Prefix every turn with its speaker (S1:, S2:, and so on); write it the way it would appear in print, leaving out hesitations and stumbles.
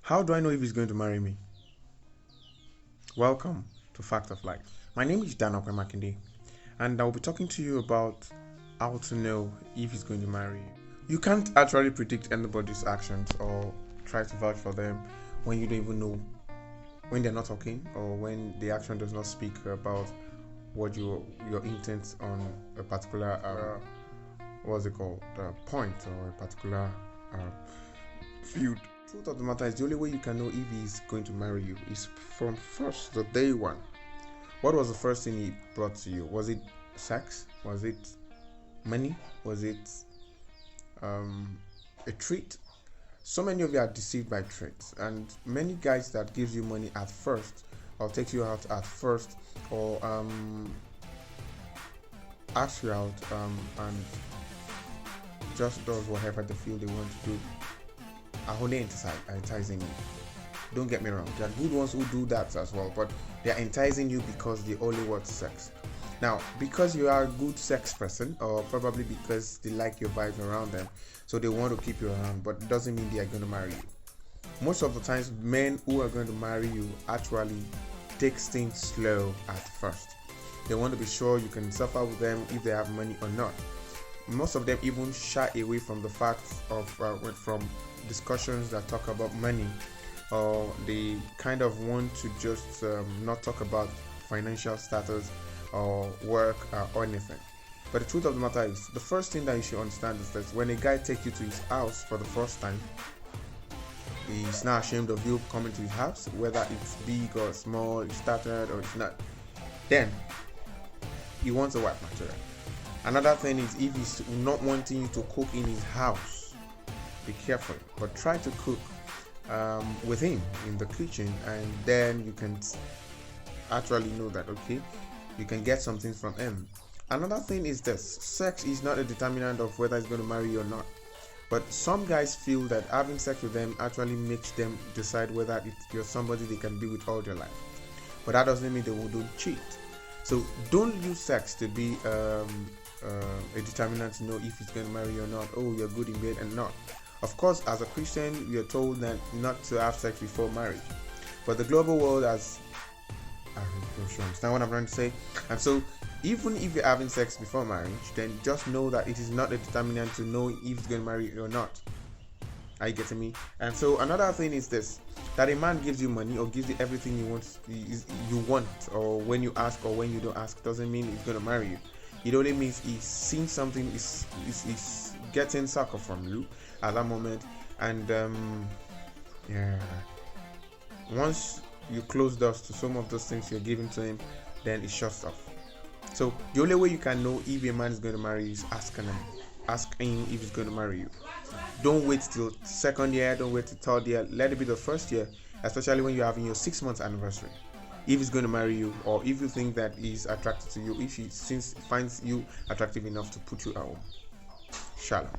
S1: How do I know if he's going to marry me? Welcome to Fact of Life. My name is Ope Makinde, and I'll be talking to you about how to know if he's going to marry you. You can't actually predict anybody's actions or try to vouch for them when you don't even know, when they're not talking, or when the action does not speak about what your intent on a particular point or a particular field. Truth of the matter is, the only way you can know if he's going to marry you is from the day one. What was the first thing he brought to you? Was it sex? Was it money? Was it a treat? So many of you are deceived by treats, and many guys that gives you money at first, or takes you out at first, or asks you out and just does whatever they feel they want to do, are only enticing you. Don't get me wrong, there are good ones who do that as well, but they are enticing you because they only want sex. Now, because you are a good sex person, or probably because they like your vibes around them, so they want to keep you around, but it doesn't mean they are going to marry you. Most of the times, men who are going to marry you actually take things slow at first. They want to be sure you can suffer with them if they have money or not. Most of them even shy away from the fact of from discussions that talk about money, or they kind of want to just not talk about financial status or work or anything. But the truth of the matter is, the first thing that you should understand is that when a guy takes you to his house for the first time, he's not ashamed of you coming to his house, whether it's big or small, it's started or it's not. Then he wants a wife material. Another thing is, if he's not wanting you to cook in his house, be careful, but try to cook with him in the kitchen, and then you can actually know that, okay, you can get something from him. Another thing is this: sex is not a determinant of whether he's going to marry you or not. But some guys feel that having sex with them actually makes them decide whether you're somebody they can be with all their life. But that doesn't mean they won't cheat. So don't use sex to be a determinant to know if he's going to marry you or not. Oh, you're good in bed and not. Of course, as a Christian, we are told that not to have sex before marriage. But the global world has, I don't sure understand what I'm trying to say. And so, even if you're having sex before marriage, then just know that it is not a determinant to know if he's going to marry you or not. Are you getting me? And so another thing is this: that a man gives you money or gives you everything you want, or when you ask or when you don't ask, doesn't mean he's going to marry you. It only means he's seen something, is getting sucker from you at that moment, and once you close doors to some of those things you're giving to him, then it shuts off. So the only way you can know if a man is going to marry you is ask him if he's going to marry you. Don't wait till second year, don't wait till third year. Let it be the first year, especially when you're having your 6 months anniversary. If he's going to marry you, or if you think that he's attracted to you, if he finds you attractive enough to put you at home. Shalom.